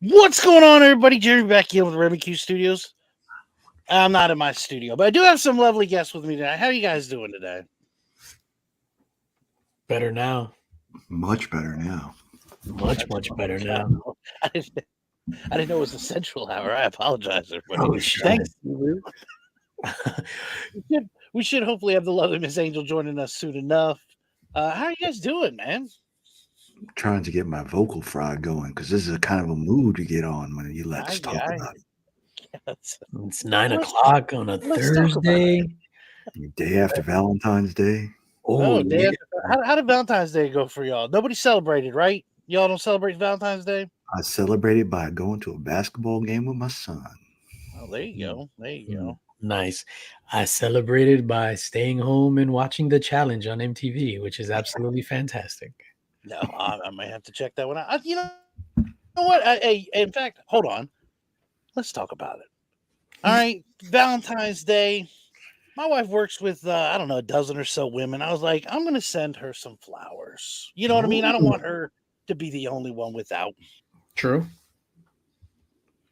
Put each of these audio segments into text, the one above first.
What's going on, everybody? Jeremy back here with Remy Q Studios. I'm not in my studio, but I do have some lovely guests with me tonight. How are you guys doing today? Better now. Much better now. Much better now. I didn't know it was a central hour. I apologize, everybody. Oh, shit. Thanks. we should hopefully have the lovely Miss Angel joining us soon enough. How are you guys doing, man? I'm trying to get my vocal fry going because this is a kind of a mood you get on when you let's talk about it. It's 9 o'clock on a Thursday. Day after Valentine's Day. Oh, day after, how did Valentine's Day go for y'all? Nobody celebrated, right? Y'all don't celebrate Valentine's Day? I celebrated by going to a basketball game with my son. Oh, there you go. There you go. Nice. I celebrated by staying home and watching The Challenge on MTV, which is absolutely fantastic. No, I might have to check that one out. You know what? In fact, hold on. Let's talk about it. All right, Valentine's Day. My wife works with, I don't know, a dozen or so women. I was like, I'm going to send her some flowers. You know what I mean? I don't want her to be the only one without. True.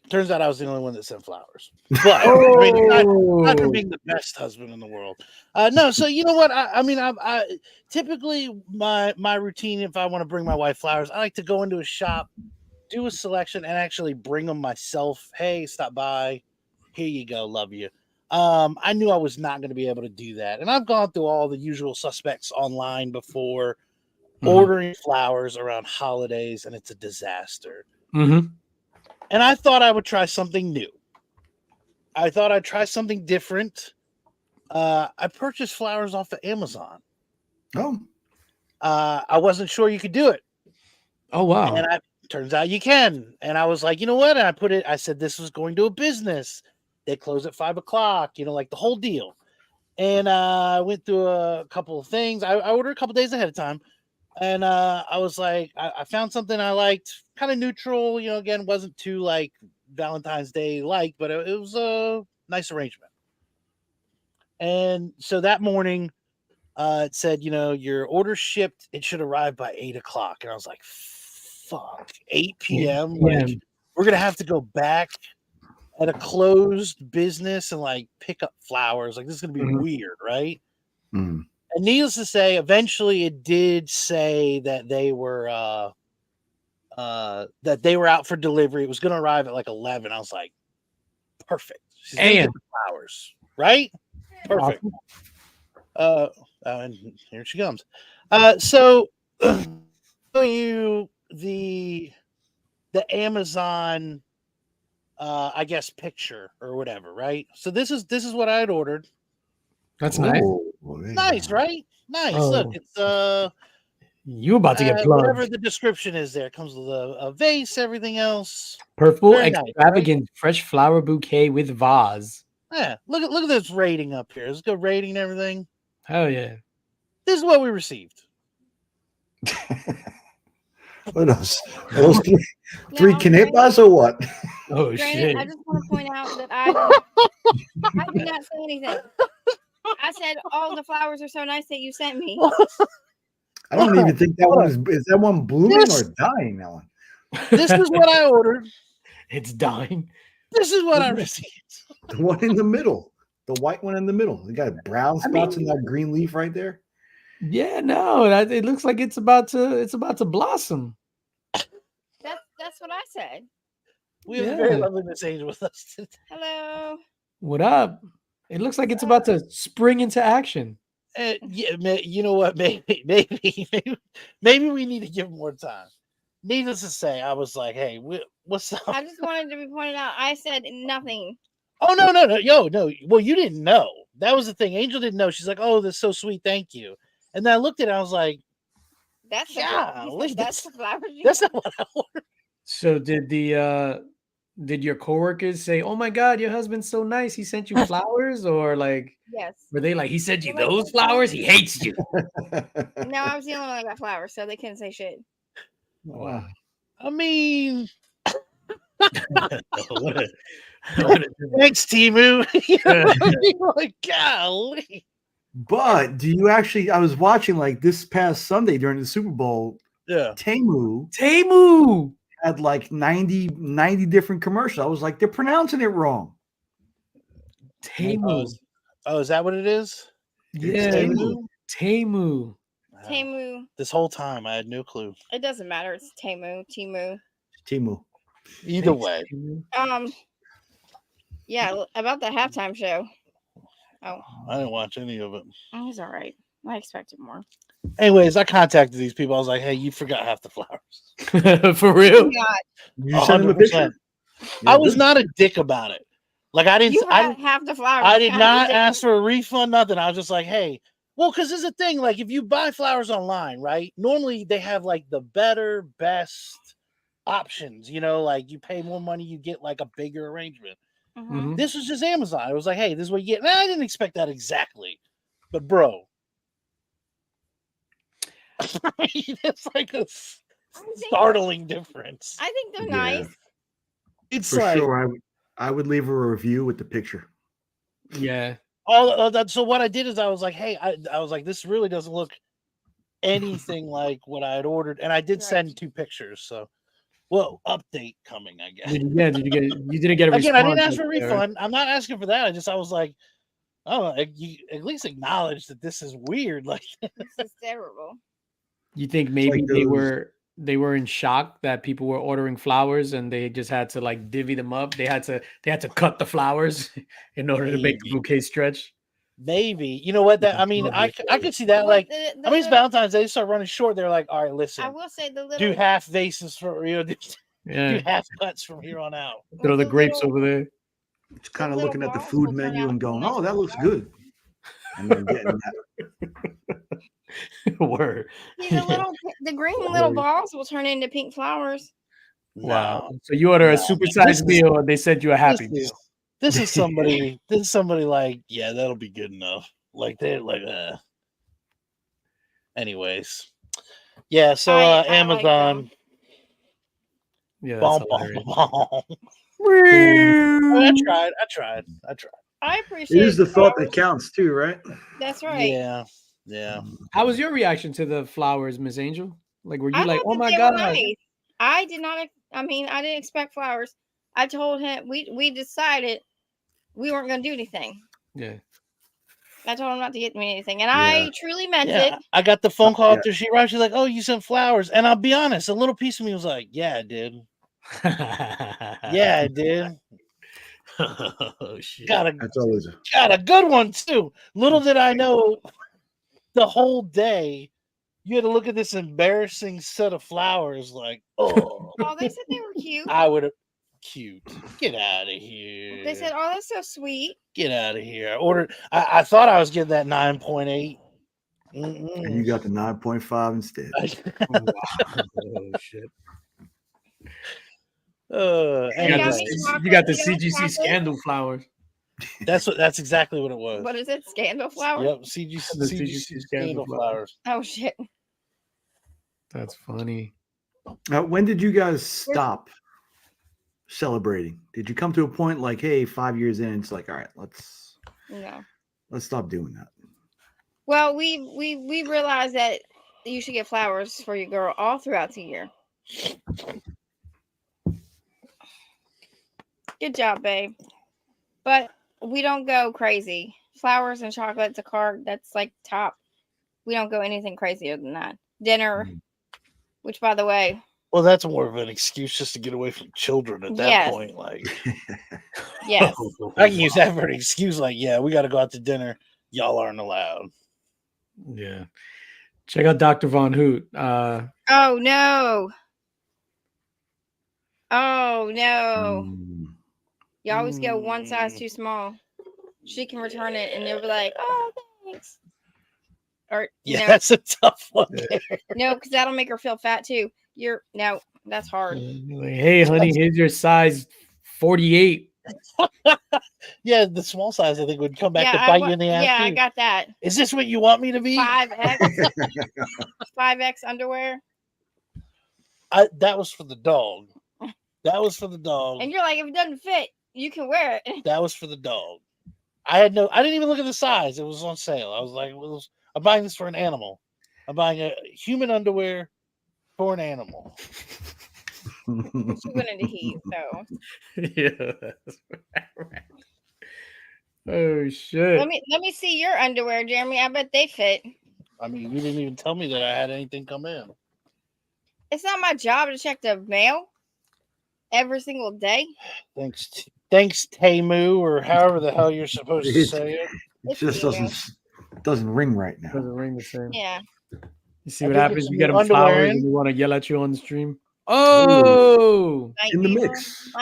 Turns out I was the only one that sent flowers. But I mean, not for being the best husband in the world. No, so you know what? I typically my routine, if I want to bring my wife flowers, I like to go into a shop, do a selection, and actually bring them myself. Hey, stop by. Here you go. Love you. I knew I was not going to be able to do that. And I've gone through all the usual suspects online before ordering flowers around holidays, and it's a disaster. Mm-hmm. And I thought I would try something new. I thought I'd try something different. I purchased flowers off of Amazon. Oh. I wasn't sure you could do it. Oh, wow. And turns out you can. And I was like, you know what? And I said, this was going to a business. They close at 5:00, like the whole deal. And I went through a couple of things. I ordered a couple days ahead of time. And I was like, I found something I liked, kind of neutral, again, wasn't too like Valentine's Day like, but it was a nice arrangement. And so that morning, it said, your order shipped, it should arrive by 8:00. And I was like, fuck, 8 p.m. Like, we're going to have to go back at a closed business and like pick up flowers. Like, this is going to be weird, right? Mm. And needless to say, eventually it did say that they were out for delivery. It was going to arrive at like 11. I was like, perfect. She's gonna get the flowers, right? Perfect. And here she comes. So you the Amazon, I guess, picture or whatever, right? So this is what I had ordered. That's nice. Nice, right? Nice. Oh. Look, it's you about to get plugged. Whatever the description is there. It comes with a vase, everything else. Purple Very extravagant nice, right? fresh flower bouquet with vase. Yeah, look at this rating up here. It's a good rating and everything. Hell yeah. This is what we received. What else? Those three canepas or what? Oh, Granted, shit. I just want to point out that I did not say anything. I said all the flowers are so nice that you sent me. I don't even think that one is that one blooming or dying, that one? This is what I ordered. It's dying. This is what I received. The one in the middle. The white one in the middle. You got brown spots in that green leaf right there. Yeah, no, it looks like it's about to blossom. That's what I said. We have a very lovely Miss Angel with us today. Hello. What up? It looks like it's about to spring into action. You know what? Maybe we need to give him more time. Needless to say, I was like, "Hey, what's up?" I just wanted to be pointed out. I said nothing. Oh no, no. Well, you didn't know. That was the thing. Angel didn't know. She's like, "Oh, that's so sweet, thank you." And then I looked at it. I was like, That's Golly, that's the flowers. "That's not what I ordered." So did your coworkers say, "Oh my God, your husband's so nice. He sent you flowers," or like Yes. were they like, "He sent you They're like, those flowers? He hates you." No, I was the only one that got flowers, so they couldn't say shit. Wow. I mean, What a- thanks, Timu. You know what I mean? Like, golly. But do you actually? I was watching like this past Sunday during the Super Bowl. Yeah. Temu. Had like 90 different commercials. I was like, they're pronouncing it wrong. Temu. Oh, is that what it is? Yeah. Temu. Temu. Temu. This whole time, I had no clue. It doesn't matter. It's Temu. Timu. Either way, Temu. Yeah, about the halftime show. Oh, I didn't watch any of it. it was all right. I expected more. Anyways, I contacted these people. I was like, "Hey, you forgot half the flowers." For real? God, You sent him a picture. 100%. I was not a dick about it. Like I didn't. you I had didn't. half the flowers. I did God, not you ask for a refund. Nothing. I was just like, "Hey." Well, because there's a thing. Like if you buy flowers online, right? Normally they have like the best options. You know, like you pay more money, you get like a bigger arrangement. Mhm. Mhm. This was just Amazon. It was like, "Hey, this is what you get." And I didn't expect that exactly, but bro, it's like a startling difference. I think they're Yeah. nice. It's For like sure. I would leave a review with the picture. Yeah. all of that. So what I did is I was like, "Hey," I was like, "This really doesn't look anything like what I had ordered," and I did Right. send 2 pictures. So, well, update coming, I guess. Did you get you didn't get a Again, I didn't response ask for a right there, right? refund. I'm not asking for that. I was like, "Oh, you at least acknowledge that this is weird." Like, This is terrible. You think maybe like they those- were in shock that people were ordering flowers and they just had to like divvy them up. They had to cut the flowers in order to make the Maybe. bouquet stretch. maybe you know what that I mean. I could see that. Well, Like, the I mean, it's little- Valentine's Day. They start running short. They're like, "All right, I listen, will say the little. do half vases for do Yeah. half cuts from here on out." Throw the the grapes little- over there. It's kind of little looking at the balls food will turn menu out and to be going, nice "Oh, that little looks flowers. good," and then getting that. Word. See, the green little balls will turn into pink flowers. Wow. No. So you order a No, supersized this is- meal and they sent you a happy this is, meal. this is somebody. This is somebody like, yeah, that'll be good enough. Like they're like, Anyways, yeah. So I like Amazon. them. Yeah, Bom, that's bom, hilarious. bom. I tried. I appreciate It is the thought flowers. that counts too, right? That's right. Yeah. How was your reaction to the flowers, Miss Angel? Like, were you I like, thought "Oh that my they God"? were nice. I did not. I mean, I didn't expect flowers. I told him we decided we weren't going to do anything. Yeah. I told him not to get me anything, and I truly meant Yeah, it. I got the phone call Yeah. after she arrived. She's like, "Oh, you sent flowers," and I'll be honest, a little piece of me was like, "Yeah, I did. Yeah, I did. Oh shit. Got That's always a good one too." Little did I know, the whole day you had to look at this embarrassing set of flowers. Like, oh, Oh, they said they were cute. I would have. Cute. Get out of here. They said, "Oh, that's so sweet." Get out of here. I ordered. I thought I was getting that 9.8. and you got the 9.5 instead. Oh, wow. Oh shit. And You got got me the, chocolate, you got the you know, CGC chocolate. scandal flowers. That's exactly what it was. What is it? Scandal flower? Yep, CGC, The CGC CGC scandal scandal flowers. Oh shit. That's funny. When did you guys stop celebrating? Did you come to a point like, hey, 5 years in, it's like, all right, let's No. stop doing that? Well, we realized that you should get flowers for your girl all throughout the year. Good job, babe. But we don't go crazy. Flowers and chocolate's a card that's like top. We don't go anything crazier than that. Dinner, which by the way, Well, that's more of an excuse just to get away from children at that Yes. point. Like, yes. I can use that for an excuse. Like, yeah, we got to go out to dinner. Y'all aren't allowed. Yeah. Check out Dr. Von Hoot. Oh no. Oh no. You always go one size too small. She can return it and they'll be like, oh, thanks. Or Yeah, that's a tough one. Yeah. no, because that'll make her feel fat too. No, that's hard. Like, hey, honey, here's your size 48. Yeah, the small size I think would come back Yeah, to bite you in the ass. yeah, I too. got that. Is this what you want me to be? 5X, 5X underwear. That was for the dog. That was for the dog. And you're like, if it doesn't fit, you can wear it. That was for the dog. I didn't even look at the size. It was on sale. I was like, I'm buying this for an animal. I'm buying a human underwear for an animal. She went into heat, so Yeah. That's right. Oh shit. let me see your underwear, Jeremy. I bet they fit. I mean, you didn't even tell me that I had anything come in. It's not my job to check the mail every single day. Thanks, Temu, or however the hell you're supposed to say it. It just doesn't ring right now. Doesn't ring the same. Yeah. You see I what did get happens? some You get them underwear flowers in. and they want to yell at you on the stream. Oh, Night In the Beaver. mix.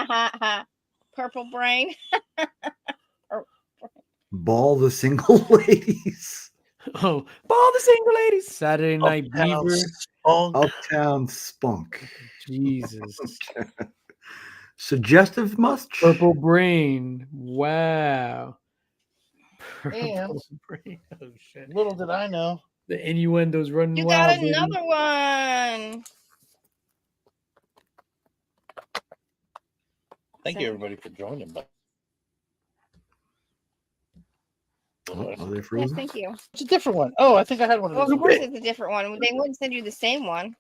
Purple brain. Ball the single ladies. oh, ball the single ladies. Saturday Night Uptown Beaver. Spunk. Uptown Spunk. Jesus. Suggestive much? Purple Brain. Wow. Yeah. Purple Brain. Oh shit. Little did I know. The innuendos running You wild. got baby. another one. Thank you, everybody, for joining. But Oh, are they Yes, frozen? thank you. it's a different one. Oh, I think I had one of Well, those. of course it's a different one. They wouldn't send you the same one.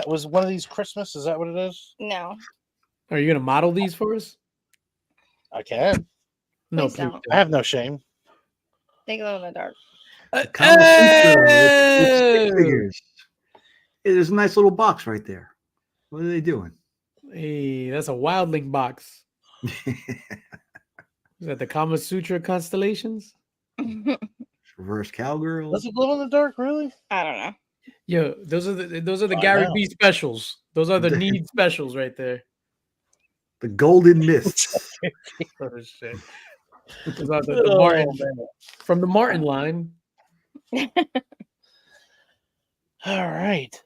Was one of these Christmas? Is that what it is? No. Are you gonna model these for us? I can. No, Please please. don't. I have no shame. They glow in the dark. Kama Sutra with Hey! stick figures. Hey, there's a nice little box right there. What are they doing? Hey, that's a wildling box. Is that the Kama Sutra constellations? Reverse cowgirl. Does it glow in the dark? Really? I don't know. Yo, those are the I Gary know. B specials. Those are the need specials right there. The golden mist. Oh shit. Those are the Martin from the Martin line. All right.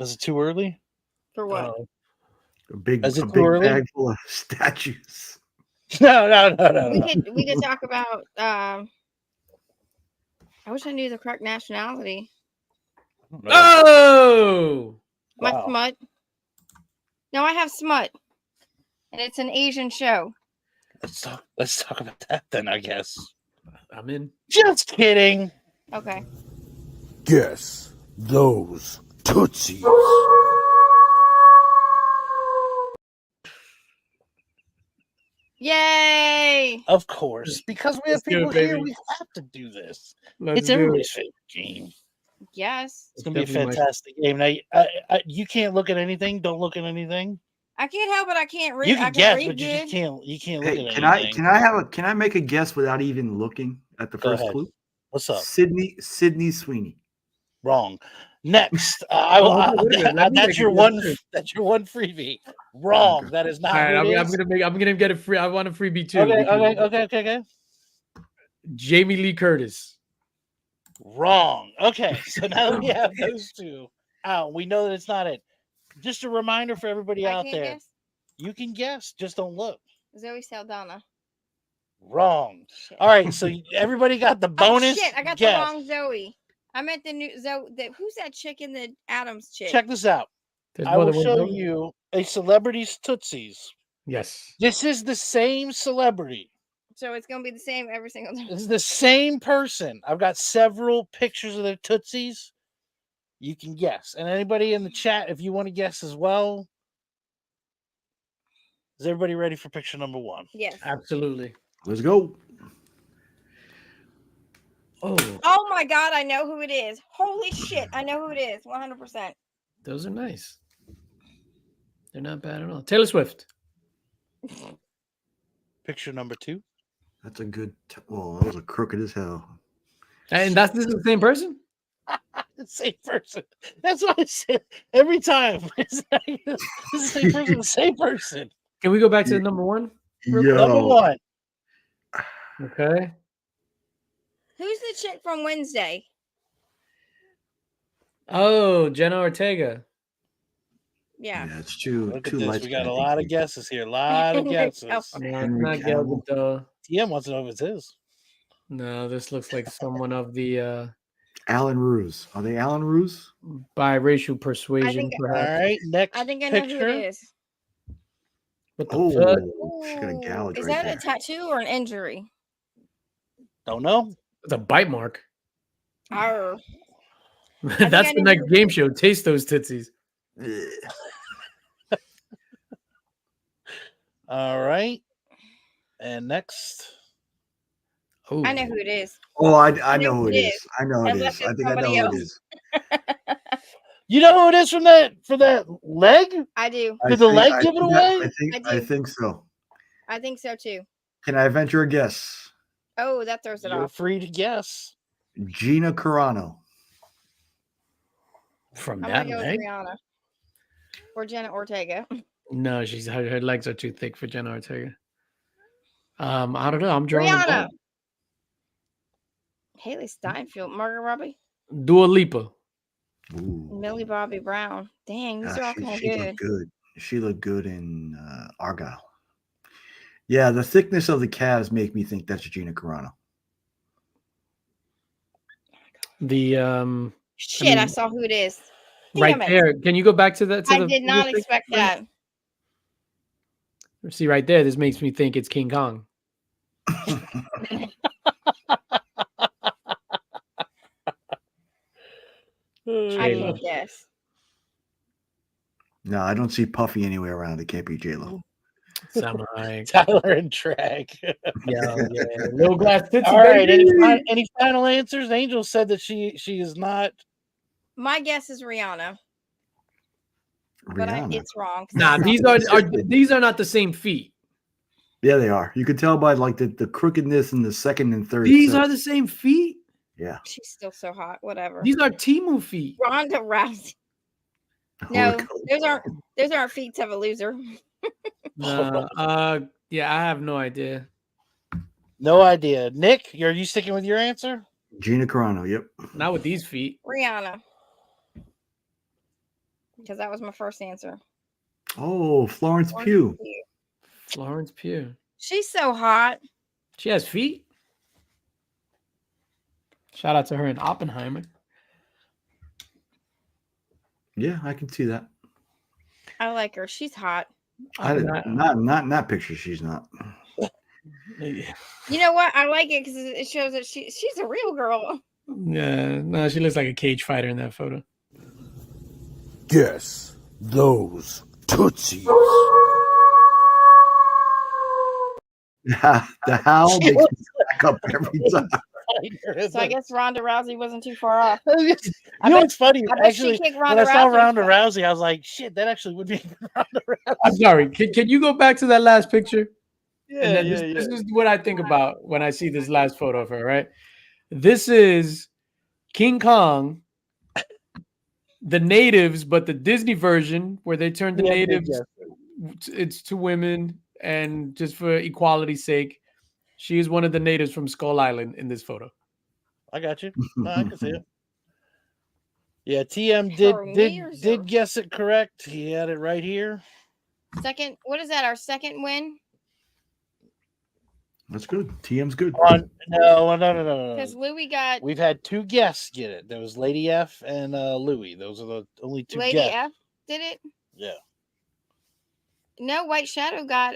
Is it too early? For what? Oh, A big, Is it a too big early? bag full of statues. No. We could talk about I wish I knew the correct nationality. oh! My Wow. smut. No, I have smut. And it's an Asian show. Let's talk about that then, I guess. I'm in. Just kidding. Okay. Guess those Tootsies. Yay! Of course. Because we have Let's do it, people here, baby. we have to do this. Let's It's do everybody's it. favorite game. Yes. It's gonna be a Definitely my- fantastic game. Now, you can't look at anything. Don't look at anything. I can't help it. I can't read. You I can can guess, read but you just good. can't. You can't look Hey, at can anything. can I make a guess without even looking at the Go first ahead. clue? What's up? Sydney Sweeney. Wrong. Next, I will. Oh, wait a minute, let me make That's a your guess one. too. That's your one freebie. Wrong. Okay. That is not. All right, who it I'm is. gonna get a free. I want a freebie too. Okay. because Okay. Jamie Lee Curtis. Wrong. Okay. So now that we have those two out, we know that it's not it. Just a reminder for everybody I out can't there: guess. you can guess, just don't look. Zoe Saldana. Wrong. Shit. All right. So everybody got the bonus. Oh, shit! I got guess. the wrong Zoe. I meant the new Zoe. Who's that chick in the Adams chick? Check this out. There's I more will than one show vote? you a celebrity's Tootsies. Yes. This is the same celebrity. So it's gonna be the same every single time. This is the same person. I've got several pictures of their Tootsies. You can guess. And anybody in the chat, if you want to guess as well. Is everybody ready for picture number one? Yes. Absolutely. Let's go. Oh, Oh my god! I know who it is. Holy shit! I know who it is. 100%. those are nice. They're not bad at all. Taylor Swift. Picture number two. That's a good. Well, those are crooked as hell. And this is the same person? The same person. That's what I said every time. It's like, the same person, the same person. Can we go back to the number one? Number Yo, one. Okay. Who's the chick from Wednesday? Oh, Jenna Ortega. Yeah. yeah, it's too. Look at too this. light We got a skinned, I lot of think. guesses here. A lot of guesses. No, it's Henry not Gal Cavill. Gadot. TM wants to know if it's his. No, this looks like someone of the Alan Ruse. Are they Alan Ruse? biracial persuasion, think- All perhaps. right. Next I think I know who picture. it is. What the Oh, fuck? she got a Ooh, gouge is right that there. a tattoo or an injury? Don't know. It's a bite mark. Arr. That's I the know next who it game is. show. Taste those tootsies. Ugh. All right. And next. Oh, I know who it is. Oh, I know know who who it it is. is. I know it Unless is. it's I think I know somebody who else. it is. You know who it is from that for that leg? I do. Did the leg give it I away? I do. think so. I think so too. Can I venture a guess? Oh, that throws it You're off. free to guess. Gina Carano. from I'm that gonna go with leg? Rihanna or Jenna Ortega. No, her legs are too thick for Jenna Ortega. I don't know. I'm drawing a Rihanna. blank. Haley Steinfeld, Margot Robbie, Dua Lipa. Ooh. Millie Bobby Brown. Dang, these are all kind of She good. looked good. She looked good in Argyle. Yeah, the thickness of the calves make me think that's Gina Carano. The Shit, I mean, saw who it is. right Damn it. there. Can you go back to that? I did not expect that. See right there. This makes me think it's King Kong. I J-Lo. can't guess. No, I don't see Puffy anywhere around. It can't be J-Lo. Samurai. Tyler and drag. Yeah. Little glass titsy, All right. baby. Any final answers? Angel said that she is not. My guess is Rihanna, but Rihanna. it's wrong. 'cause Nah, that's not these are not the same feet. Yeah, they are. You could tell by like the crookedness in the second and third. These set. are the same feet. Yeah. She's still so hot. Whatever. These are Timu feet. Ronda Rousey. No, those aren't feats of a loser. Nah, yeah, I have no idea. No idea. Nick, are you sticking with your answer? Gina Carano. Yep. Not with these feet. Rihanna. Because that was my first answer. Oh, Florence Pugh. Florence Pugh. She's so hot. She has feet. Shout out to her in Oppenheimer. Yeah, I can see that. I like her. She's hot. Not in that picture. She's not. You know what? I like it because it shows that she's a real girl. Yeah, no, she looks like a cage fighter in that photo. Guess those tootsies. The howl makes me back up every time. So I guess Ronda Rousey wasn't too far off. You know what's funny? I bet Actually, she kicked when Ronda I saw Rousey. Ronda Rousey, I was like, "Shit, that actually would be Ronda Rousey." I'm sorry. Can you go back to that last picture? Yeah, And then this is what I think about when I see this last photo of her, right? This is King Kong, the natives, but the Disney version where they turned the Yeah, natives it's to women, and just for equality's sake, she is one of the natives from Skull Island in this photo. I got you. No, I can see it. Yeah, TM For me or did guess it correct. He had it right here. Second, what is that? Our second win? That's good. TM's good. No. Because Louis got We've had two guests get it. There was Lady F and Louis. Those are the only two Lady guests. F did it. Yeah. No, White Shadow got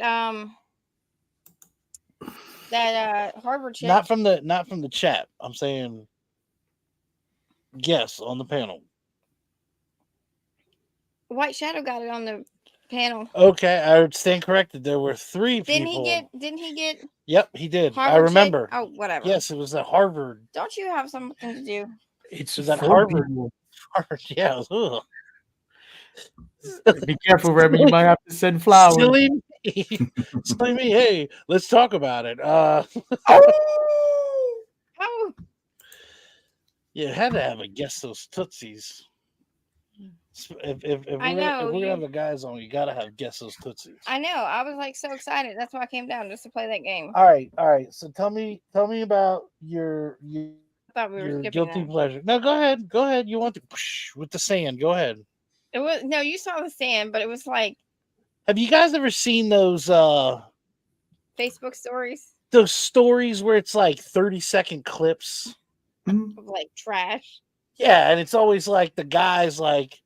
that Harvard chick. Not from the chat. I'm saying guess on the panel. White Shadow got it on the panel. Okay, I would stand corrected. There were three Didn't people. Didn't he get Yep, he did. Harvard I chick? remember. Oh, whatever. Yes, it was at Harvard. Don't you have something to do? It's Was that four Harvard? people. Harvard, yeah. Ugh. Be careful, Remy. You might have to send flowers. It's telling me, hey, let's talk about it. Oh, You had to have a guess those tootsies. If we're, I know, if we're you- gonna have the guys on, you gotta have guess those tootsies. I know. I was like so excited. That's why I came down just to play that game. All right. So tell me about your I thought we were skipping guilty that. pleasure. No, go ahead. You want to with the sand? Go ahead. It was no, you saw the sand, but it was like Have you guys ever seen those Facebook stories stories where it's like 30-second clips? Mhm. of like trash. Yeah, and it's always like the guy's like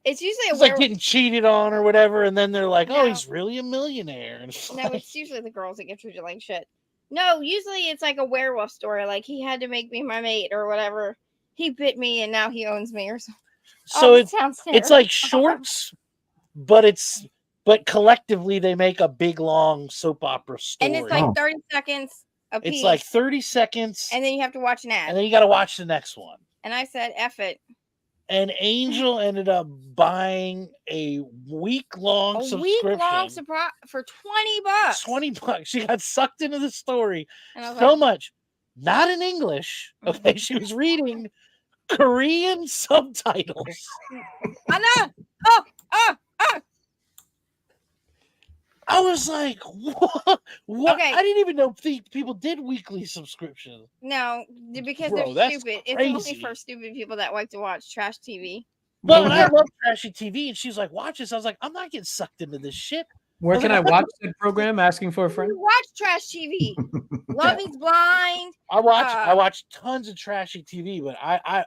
It's usually a it's like werewolf. getting cheated on or whatever, and then they're like, "Oh, No. he's really a millionaire." And it's No, like, it's usually the girls that get treated like shit. No, usually it's like a werewolf story. Like he had to make me my mate or whatever. He bit me and now he owns me or something. so that it's sounds it's terrible. like shorts, but collectively they make a big long soap opera story. And it's like Oh. 30 seconds a piece. it's like 30 seconds, and then you have to watch an ad. and then you got to watch the next one. And I said, F it. And Angel ended up buying a week-long A subscription. week-long surprise for $20. $20. She got sucked into the story And I was so like, much, not in English. Okay, she was reading Korean subtitles. Anna! Oh! I was like, what? Okay. I didn't even know people did weekly subscriptions. No, because Bro, they're that's stupid. It's only crazy. for stupid people that like to watch trash TV. Well, Where- and I love trashy TV, and she's like, watch this. I was like, I'm not getting sucked into this shit. Where was can like, I watch that program? Asking for a friend. You watch trash TV. Love is Blind. I watch tons of trashy TV, but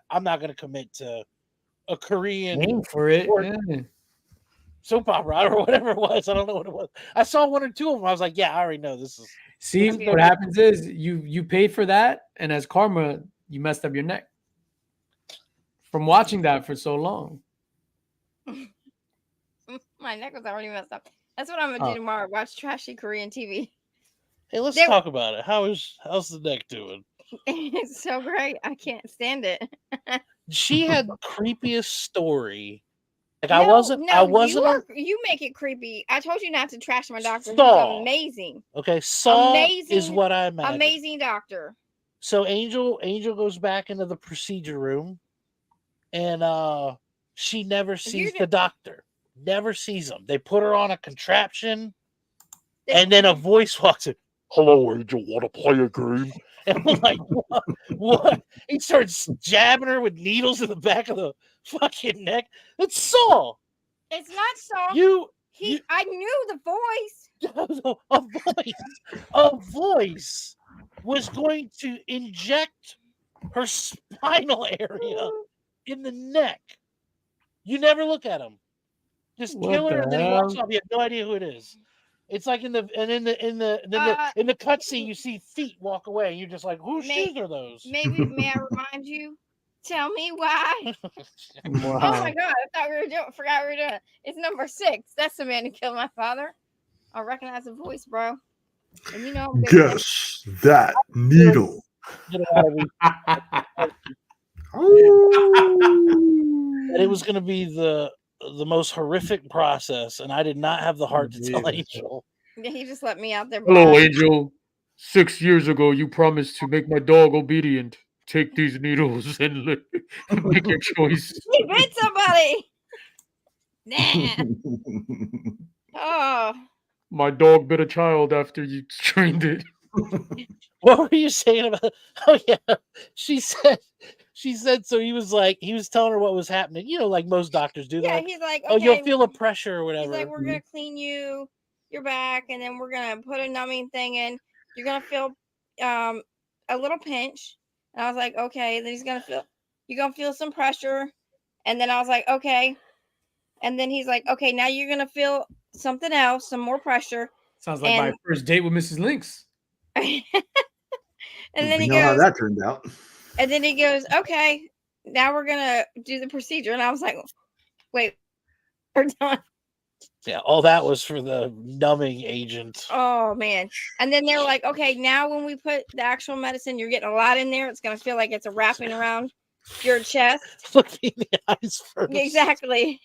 I'm not gonna commit to a Korean Aim for it. Or- Yeah. soap opera or whatever it was. I don't know what it was. I saw one or two of them. I was like, yeah, I already know this is. See, Okay. what happens is you paid for that, and as karma, you messed up your neck from watching that for so long. My neck was already messed up. That's what I'm gonna Oh. do tomorrow. Watch trashy Korean TV. Hey, let's They- talk about it. How's the neck doing? It's so great. I can't stand it. She had the creepiest story. Like No, I wasn't. You make it creepy. I told you not to trash my doctor. He's Stop. amazing. Okay, Saw is Amazing- what I imagined. Amazing doctor. So Angel goes back into the procedure room, and she never sees the doctor. Never sees him. They put her on a contraption, and then a voice walks in. Hello, Angel. Want to play a game? And I'm like, what? What? He starts jabbing her with needles in the back of the fucking neck. It's Saw. It's not so. You I knew the voice. a voice was going to inject her spinal area in the neck. You never look at him. Just What kill her, the and then he walks hell? off. You have no idea who it is. It's like in the cutscene, you see feet walk away, and you're just like, whose May- shoes are those? Maybe may I remind you? Tell me why. Wow. Oh my god! I thought we were doing. Forgot we were doing. It's number 6. That's the man who killed my father. I recognize the voice, bro. And you know I'm good at Guess that needle. Get out of here. Oh. And it was going to be the most horrific process, and I did not have the heart to tell Jesus. Angel. that. He just let me out there. Hello, blind. Angel. 6 years ago, you promised to make my dog obedient. Take these needles and make your choice. He bit somebody. Nah. Oh, My dog bit a child after you trained it. What were you saying about? Oh yeah, she said. So he was telling her what was happening. You know, like most doctors do. They're yeah. like, He's like, okay. oh, you'll feel a pressure or He's whatever. like, we're gonna clean your back, and then we're gonna put a numbing thing in. You're gonna feel a little pinch. And I was like, okay. Then you're gonna feel some pressure. And then I was like, okay. And then he's like, okay, now you're gonna feel something else, some more pressure. Sounds like my And- first date with Mrs. Lynx. And then We he know how goes, that turned out. and then he goes, okay, now we're gonna do the procedure. And I was like, wait, we're done. Yeah, all that was for the numbing agent. Oh man. And then they're like, okay, now when we put the actual medicine, you're getting a lot in there. It's gonna feel like it's a wrapping around your chest. Look me in the eyes first. Exactly.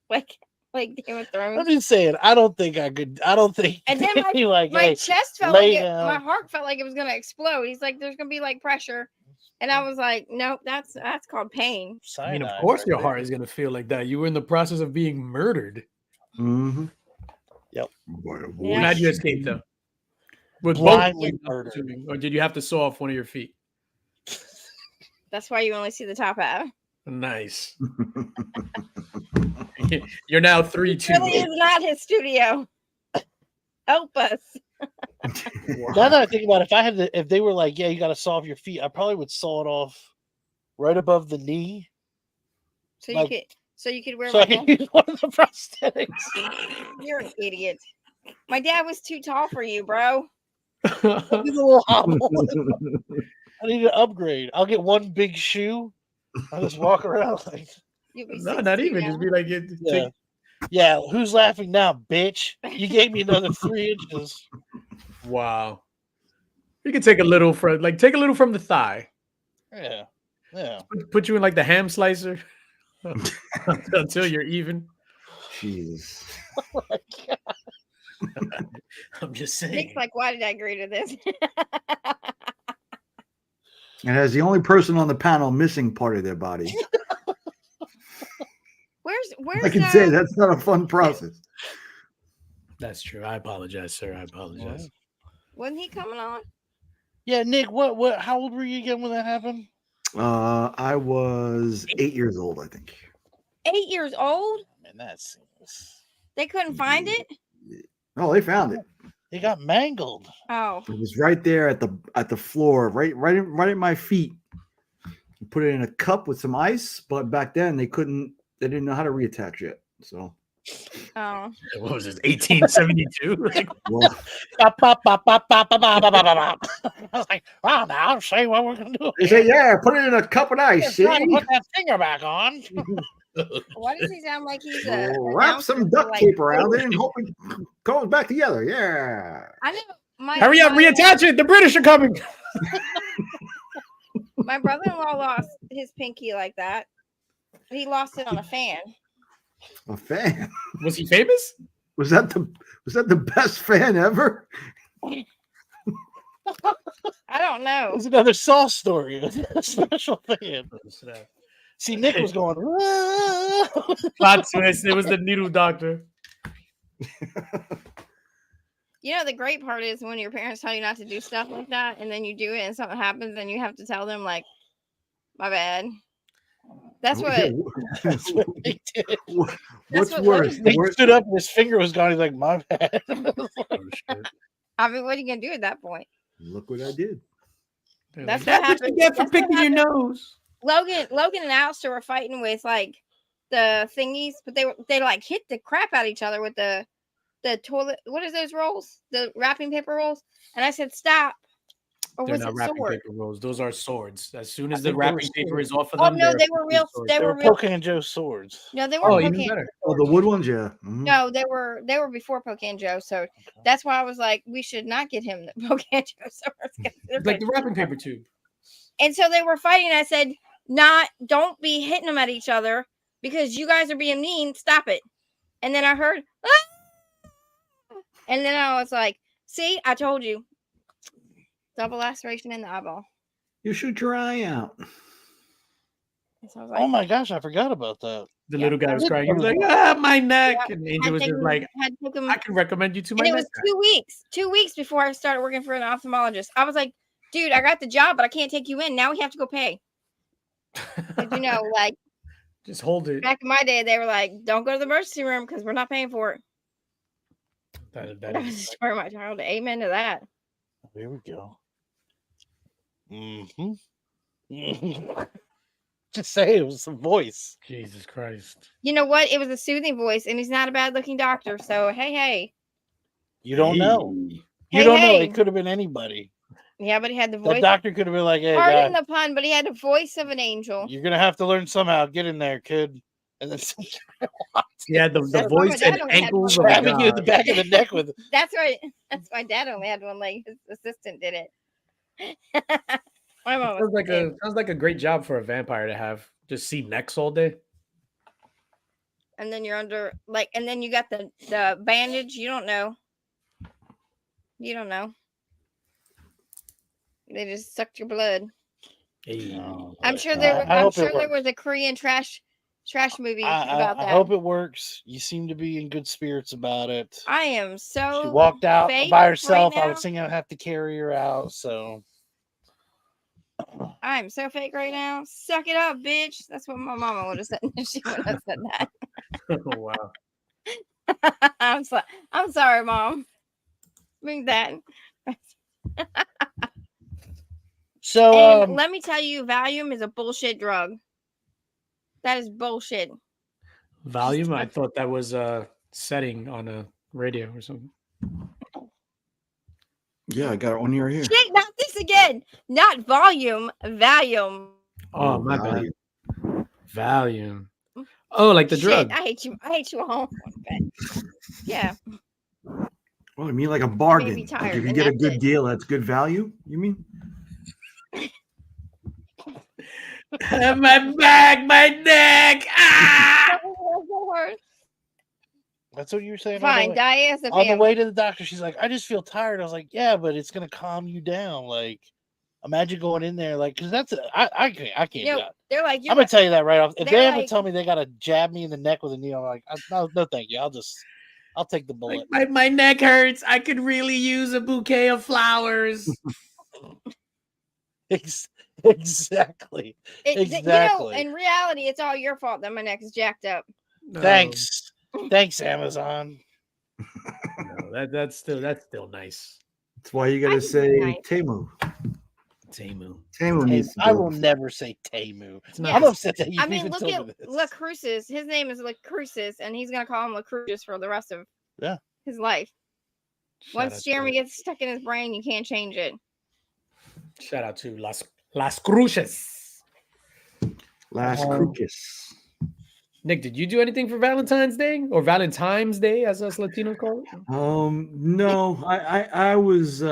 Like like Game of I'm Thrones. just saying. I don't think I could. I don't think. And then like, My hey, chest felt lay like down. my heart felt like it was gonna explode. He's like, "There's gonna be like pressure," and I was like, "Nope, that's called pain." I mean, of cyanide course, right your there. heart is going to feel like that. You were in the process of being murdered. Mm-hmm. Yep. Yeah. Glad you escaped, though. With both Blindly feet, I'm murdered. assuming. Or did you have to saw off one of your feet? That's why you only see the top half. Nice. You're now 3-2. It really is not his studio. Help us. Now that I think about it, if they were like, yeah, you got to saw off your feet, I probably would saw it off right above the knee, So Like- you could wear so my I can dad. use one of the prosthetics. You're an idiot. My dad was too tall for you, bro. He's a little hobble. I need to upgrade. I'll get one big shoe. I'll just walk around like, You'll be No, not 6'2" even. now. Just be like, yeah, yeah. Who's laughing now, bitch? You gave me another 3 inches. wow. You can take a little from, take a little from the thigh. Yeah, yeah. Put you in like the ham slicer until you're even. Jesus. Oh my God. I'm just saying. Nick's like, why did I agree to this? And as the only person on the panel missing part of their body, Where's I can say that's not a fun process. That's true. I apologize, sir. I apologize. wasn't he coming on? Yeah, Nick. What? How old were you again when that happened? I was 8 years old, I think. 8 years old? Man, that seems. They couldn't find it? Oh, they found it. It got mangled. Oh. It was right there at the floor, right at my feet. You put it in a cup with some ice, but back then they didn't know how to reattach yet. So, Oh. What was this? 1872? well, Bop, bop, bop, bop, bop, bop, bop, bop, bop, bop. I was like, wow, now say what we're gonna do. they say, yeah, put it in a cup of ice. See? Trying to put that finger back on. Why does he sound like he's a Wrap some announcer duct for, like, tape around it and hope it goes back together. Yeah. I know my Hurry up, reattach it. The British are coming. My brother-in-law lost his pinky like that. He lost it on a fan. A fan. Was he famous? Was that the best fan ever? I don't know. It's another Saw story. A special fan. See, Nick was going. "Whoa." Plot twist. It was the needle doctor. You know, the great part is when your parents tell you not to do stuff like that, and then you do it, and something happens, and you have to tell them, like, "My bad." That's what. That's what Nick did. What's what worse? Nick Worse- stood up and his finger was gone. He's like, my bad. I mean, what are you gonna do at that point? Look what I did. That's what That's what you happened. get for That's what picking your happened. nose. Logan and Alistair were fighting with like the thingies, but they like hit the crap out of each other with the toilet. What is those rolls? The wrapping paper rolls. And I said, "Stop!" Or They're was not it wrapping sword? paper rolls. Those are swords. As soon as I the think they were wrapping paper swords. is off of Oh them, no, they're they were real. swords. They They were were real. Poking and Joe's swords. No, they weren't Oh, even Poke and better. Oh, the wood ones, yeah. Mhm. No, they were before Poke and Joe. So that's why I was like, we should not get him the Poke and Joe swords. 'Cause they're It's like the good. wrapping paper tube. And so they were fighting. I said, don't be hitting them at each other because you guys are being mean. Stop it. And then I heard, "Ah!" And then I was like, see, I told you. Double laceration in the eyeball. You shoot your eye out. And so I was like, Oh my gosh, I forgot about that. The Yeah. little guy was Nick crying. He was was like, my neck. Yeah. And Angel was had just like, to take him, I can recommend you to my and it neck. was 2 weeks before I started working for an ophthalmologist. I was like, dude, I got the job, but I can't take you in. Now we have to go pay. But, you know, like Just hold it. back in my day, they were like, don't go to the emergency room because we're not paying for it. That That was the is, story of my childhood. Amen to that. There we go. Just say it was some voice. Jesus Christ. You know what? It was a soothing voice, and he's not a bad looking doctor. So hey. You don't know. Hey. You Hey, don't know. hey. It could have been anybody. Yeah, but he had the The voice. doctor could have been like, "Hey, Pardon guy, the pun, but he had the voice of an angel. you're gonna have to learn somehow. Get in there, kid." And then some Yeah, the That's why my voice dad and only had ankles one of a leg. grabbing you in the god. back of the neck with. That's right. That's why dad only had one leg. His assistant did it. My mom was Sounds like a great job for a vampire to have. Just see necks all day. and then you're under and then you got the bandage. You don't know. You don't know. They just sucked your blood. Hey. No, I'm but sure I hope it there works. was a Korean trash movie about I that. hope it works. You seem to be in good spirits about it. I am so. She walked out fake by herself. Right I now. was thinking I'd have to carry her out. So I'm so fake right now. Suck it up, bitch. That's what my mama would have said if she would have said that. Oh, wow. I'm sorry, mom. Bring that. so And let me tell you, Valium is a bullshit drug. That is bullshit. Volume? I thought that was a setting on a radio or something. Yeah, I got it on here. Shit, not this again. Not volume, Valium. Oh, my bad. value. Valium. Oh, like the Shit, drug. I hate you all. Okay. Yeah. Well, I mean, like a bargain. Like tired, if you and get a that's good it. deal, that's good value. You mean? My back, my neck. Ah! that's what you were saying. Fine, On diazepam. the way to the doctor, she's like, "I just feel tired." I was like, "Yeah, but it's gonna calm you down." Like, imagine going in there, like, because that's I can't do that. They're like, I'm gonna tell you that right off. If they they're ever like- tell me they gotta jab me in the neck with a needle, I'm like, no, thank you. I'll take the bullet. My neck hurts. I could really use a bouquet of flowers. Exactly. Exactly. in reality, it's all your fault that my neck is jacked up. No, Thanks, Amazon. no, that's still nice. That's why you got to think say it's nice. Temu. Temu. Temu Hey, needs to I go. will never say Temu. It's Yeah. I'm upset that you I mean, even look told at me this. Lacrucis. His name is Lacrucis, and he's gonna call him Lacrucis for the rest of his life. Once Jeremy gets stuck in his brain, you can't change it. Shout out to Las Cruces. Las Um, Cruces. Nick, did you do anything for Valentine's Day or Valentine's Day, as us Latinos call it? No, I was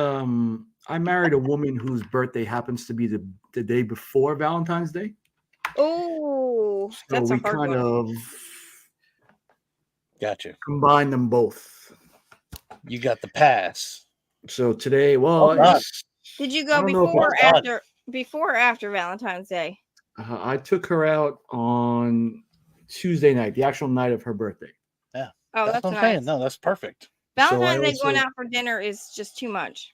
I married a woman whose birthday happens to be the day before Valentine's Day. Oh, So that's a we hard kind one. of Gotcha. combined them both. You got the pass. So today, well, Well done. Did you I go don't know if before or after Valentine's Day? I took her out on Tuesday night, the actual night of her birthday. Oh, that's what I'm nice. saying. No, that's perfect. Valentine's Day also- going out for dinner is just too much.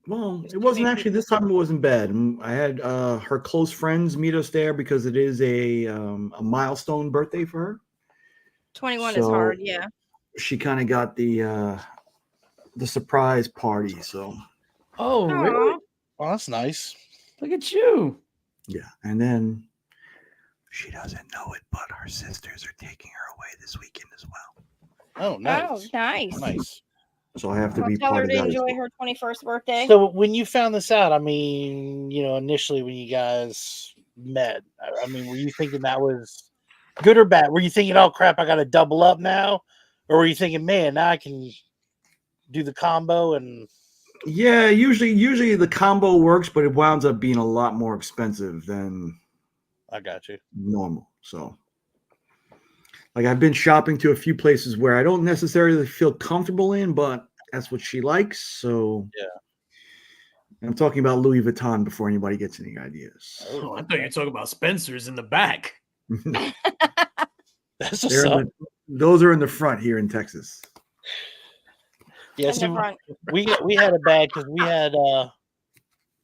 Well, it wasn't actually this time. It wasn't bad. I had her close friends meet us there because it is a milestone birthday for her. 21 is So- hard, yeah. She kind of got the surprise party. So Oh, Aw. really? Well, that's nice. Look at you. yeah, and then she doesn't know it, but her sisters are taking her away this weekend as well. Oh, nice. Oh, nice. Nice. So I have to Well, be tell part her of to that. as enjoy well. her 21st birthday. So when you found this out, I mean, initially when you guys met, I mean, were you thinking that was good or bad? Were you thinking, oh crap, I got to double up now? Or were you thinking, man, now I can do the combo and Yeah, usually the combo works, but it winds up being a lot more expensive than I got you. normal. So, like, I've been shopping to a few places where I don't necessarily feel comfortable in, but that's what she likes. So, Yeah. I'm talking about Louis Vuitton before anybody gets any ideas. Oh, I thought you were talking about Spencer's in the back. That's what's up. Those are in the front here in Texas. Yeah, In see, the front. we had it bad because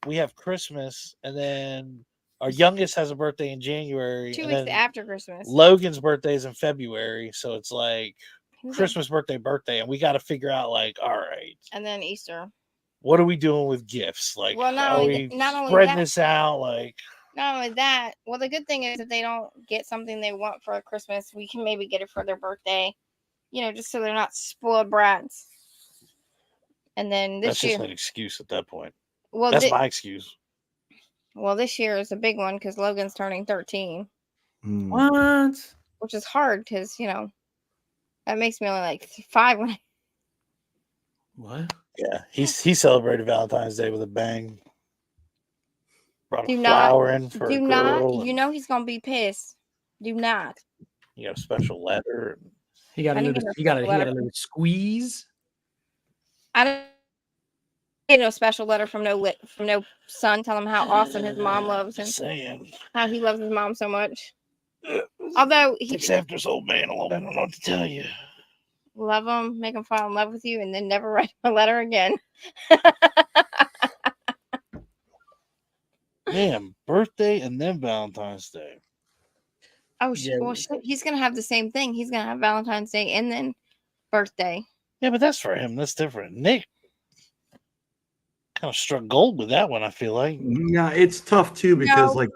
we have Christmas and then our youngest has a birthday in January. 2 and weeks then after Christmas. Logan's birthday is in February, so it's like Who's Christmas, birthday, and we got to figure out like, all right, that? And then Easter. what are we doing with gifts? Like, Well, not are only we not only spreading that- this out? Like, Not only that, well, the good thing is if they don't get something they want for Christmas, we can maybe get it for their birthday, just so they're not spoiled brats. And then that's this year, just an excuse at that point. well, That's my excuse. this year is a big one because Logan's turning 13, Hmm. What? which is hard because that makes me only like 5 when What? Yeah, he celebrated Valentine's Day with a bang. Brought Do a not- flower in for a do girl. not. and- He's gonna be pissed. Do not. You got a special letter. He got a I didn't little. get a He got a letter. little squeeze. I don't get no special letter from no son telling him how awesome his mom loves him, Just saying. how he loves his mom so much. Although he Takes after this old man alone. I don't know what to tell you. love him, make him fall in love with you, and then never write him a letter again. Damn, birthday and then Valentine's Day. Oh, Yeah. well, he's gonna have the same thing. He's gonna have Valentine's Day and then birthday. Yeah, but that's for him. That's different. Nick kind of struck gold with that one, I feel like. Yeah, it's tough too because No. like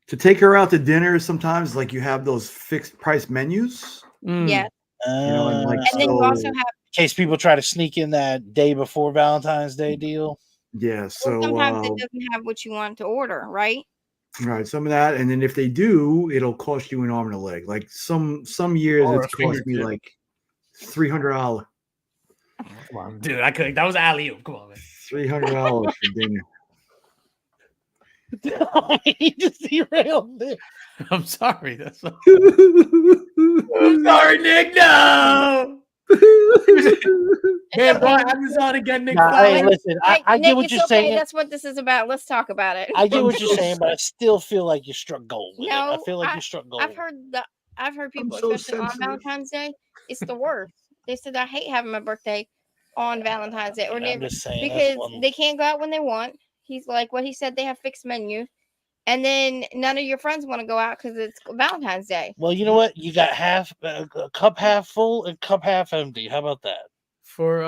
to take her out to dinner sometimes like you have those fixed price menus. Mm. Yeah, know, and, like, and then you also So- have in case people try to sneak in that day before Valentine's Day deal. Yeah, so sometimes it doesn't have what you want to order, right? right, some of that, and then if they do, it'll cost you an arm and a leg. Like some years Or it's a cost me fingertip. like $300. Come on, dude. I could. That was alley oop. Come on, man. $300 for dinner. He just derailed it. I'm sorry. That's. I'm I'm sorry, Nick. No. Hey, bro, Amazon and get Nick. Nah, Fly. hey, listen, Hey, I Nick, get what it's you're okay. saying. That's what this is about. Let's talk about it. I get what you're saying, but I still feel like you struck gold with it. I No, feel like you struck gold. I've heard people, so especially on sensitive. Valentine's Day, it's the worst. They said I hate having my birthday on Valentine's Day, or I'm never, just saying because that's one. they can't go out when they want. He's like what he said. They have fixed menu, and then none of your friends want to go out because it's Valentine's Day. Well, you know what? You got half a cup half full and cup half empty. How about that? For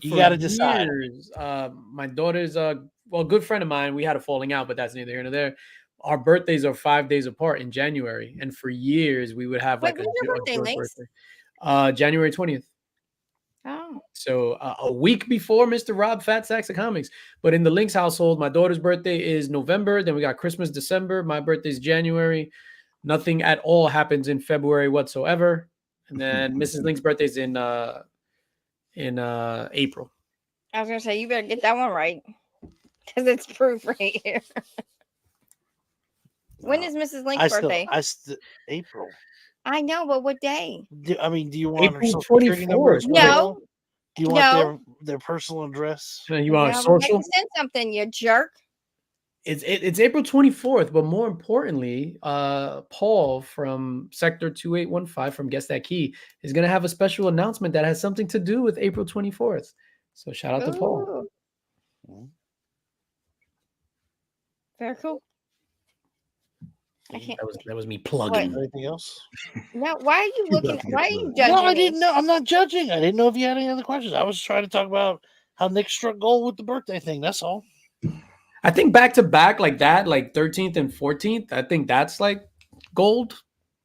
You for gotta decide. years, my daughter's well, good friend of mine. We had a falling out, but that's neither here nor there. Our birthdays are 5 days apart in January, and for years we would have Wait, like when's your birthday, joint Lynx? January 20th. Oh, So a week before Mr. Rob Fat Sacks of Comics. But in the Lynx household, my daughter's birthday is November. Then we got Christmas, December. My birthday's January. Nothing at all happens in February whatsoever. And then Mrs. Lynx's birthday's in April. I was gonna say you better get that one right because it's proof right here. When is Mrs. Link's birthday? April. I know, but what day? Do you want her April social security number as 24th. well? No. Do you want No. their personal address? You want No, a but make social? me send something, you jerk. It's April 24th, but more importantly, Paul from Sector 2815 from Guess That Key is going to have a special announcement that has something to do with April 24th. So shout out to Paul. Ooh. Very cool. I can't. That was me plugging. Anything else? No, why are you looking? got to Why are get you rid judging? No, I me? didn't know. I'm not judging. I didn't know if you had any other questions. I was trying to talk about how Nick struck gold with the birthday thing. That's all. I think back to back like that, like 13th and 14th, I think that's like gold.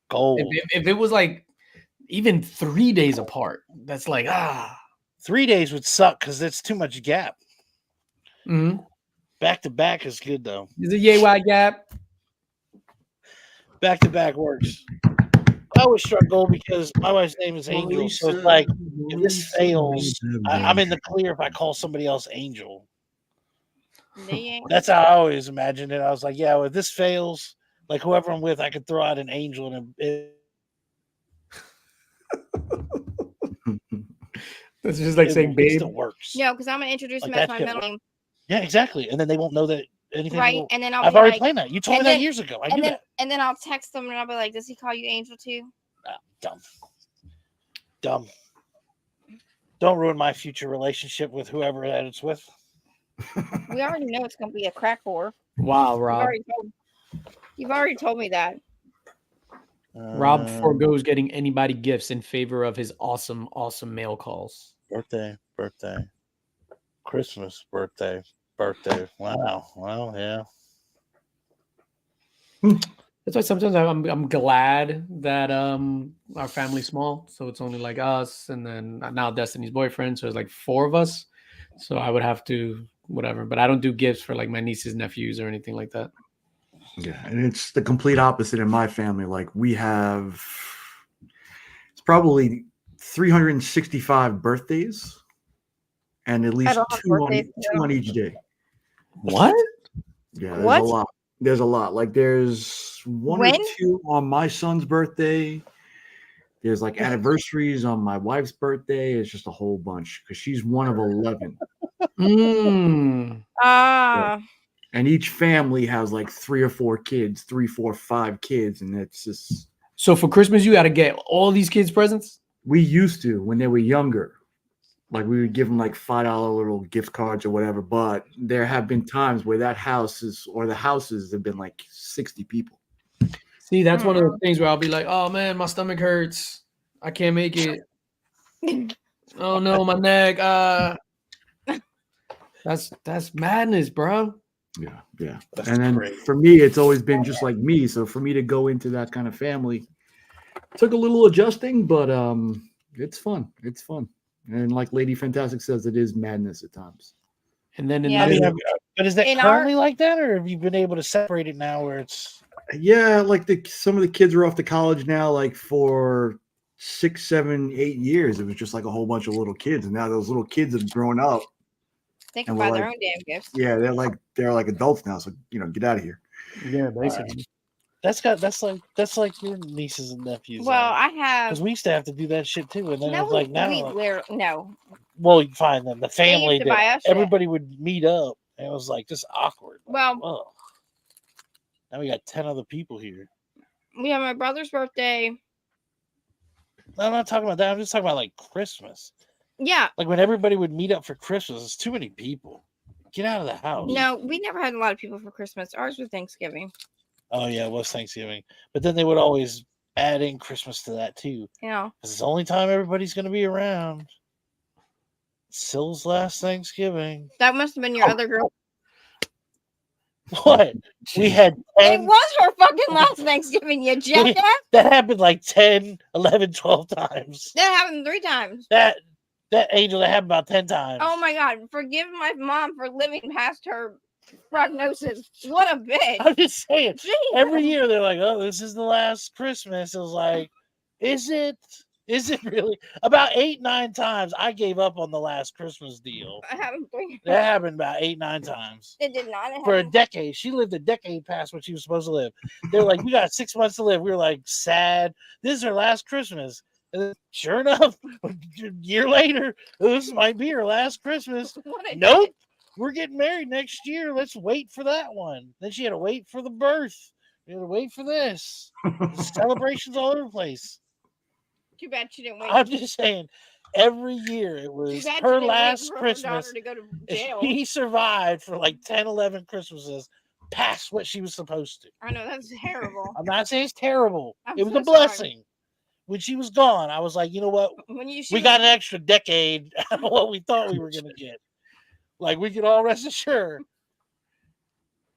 Gold. If it was like even 3 days apart, that's like 3 days would suck because it's too much gap. mhm. Back to back is good though. Is it yay wide gap? Back to back works. I always struck gold because my wife's name is Angel. So it's like if this fails, I'm in the clear if I call somebody else Angel. They ain't- That's how I always imagined it. I was like, yeah, well, if this fails, like whoever I'm with, I could throw out an angel and That's just like saying it babe. still works. No, because I'm gonna introduce Like him as that my shit middle works. name, Yeah, exactly. And then they won't know that anything. right? will- And then I'll I've be already like, planned that. You told me and that then- years ago. I and knew then that. and then I'll text them and I'll be like, does he call you Angel too? Dumb. Dumb. Don't ruin my future relationship with whoever that it's with. We already know it's gonna be a crack whore. Wow, You've already told me that. Rob forgoes getting anybody gifts in favor of his awesome mail calls. Birthday. Christmas, birthday. Wow. Well, yeah. That's why sometimes I'm glad that our family's small, so it's only like us, and then now Destiny's boyfriend, so it's like 4 of us. So I would have to whatever, but I don't do gifts for like my nieces, nephews, or anything like that. Yeah, and it's the complete opposite in my family. Like we have, it's probably 365 birthdays, and at least don't have two on, birthdays, two on each day. What? Yeah, there's What? a lot. There's a lot. Like there's one or When? two on my son's birthday. There's like anniversaries on my wife's birthday. It's just a whole bunch because she's one of 11. Mm. Ah, And each family has like 3 or 4 kids, 3, 4, 5 kids. And it's just, So for Christmas, you got to get all these kids presents. we used to when they were younger. Like we would give them like $5 little gift cards or whatever. But there have been times where the houses have been like 60 people. See, that's one of the things where I'll be like, "Oh man, my stomach hurts. I can't make it. Oh no, my neck. That's madness, bro." Yeah, yeah. That's and then great. for me, it's always been just like me. So for me to go into that kind of family took a little adjusting, but it's fun. It's fun. And like Lady Fantastic says, it is madness at times. And then in Yeah. I mean, the, but is that In currently like that, or have you been able to separate it now where it's Yeah, like some of the kids are off to college now, like for 6, 7, 8 years. It was just like a whole bunch of little kids, and now those little kids have grown up. they can And buy we're their like- own damn gifts. Yeah, they're like adults now. So get out of here. yeah, basically. that's like your nieces and nephews? Well, I have. because we used to have to do that shit too, and then No, it's like now, we like, no. well, you find them the family to that buy us shit. everybody would meet up, and it was like just awkward. Like, Well- ugh. Now we got 10 other people here. We have my brother's birthday. I'm not talking about that. I'm just talking about like Christmas. Yeah, Like when everybody would meet up for Christmas, it's too many people. Get out of the house. no, we never had a lot of people for Christmas. Ours was Thanksgiving. Oh yeah, it was Thanksgiving, but then they would always add in Christmas to that too, You know, because it's the only time everybody's going to be around. Sill's last Thanksgiving. that must have been your other girl. What? We had It 10. was her fucking last Thanksgiving, you jackass. That happened like 10, 11, 12 times. That happened 3 times. That Angel, that happened about 10 times. Oh my god! Forgive my mom for living past her prognosis. What a bitch! I'm just saying. Jeez. Every year they're like, "Oh, this is the last Christmas." It was like, is it? Is it really? About 8, 9 times I gave up on the last Christmas deal. I haven't 3. That happened about 8, 9 times. It did not. It For a happened- decade. She lived a decade past what she was supposed to live. They're like, "You got 6 months to live." We were like, sad. This is her last Christmas. And then, sure enough, a year later, this might be her last Christmas. What a Nope. bitch. We're getting married next year. Let's wait for that one. Then she had to wait for the birth. We had to wait for this. Celebrations all over the place. Too bad she didn't wait. I'm just saying, every year it Too was bad she her didn't wait last for her Christmas. daughter to go to jail. He survived for like 10, 11 Christmases past what she was supposed to. I know that's terrible. I'm not saying it's terrible. I'm It was so a sorry. blessing. When she was gone, I was like, you know what? When you We got an extra decade out of what we thought we were going to get. Like, we could all rest assured.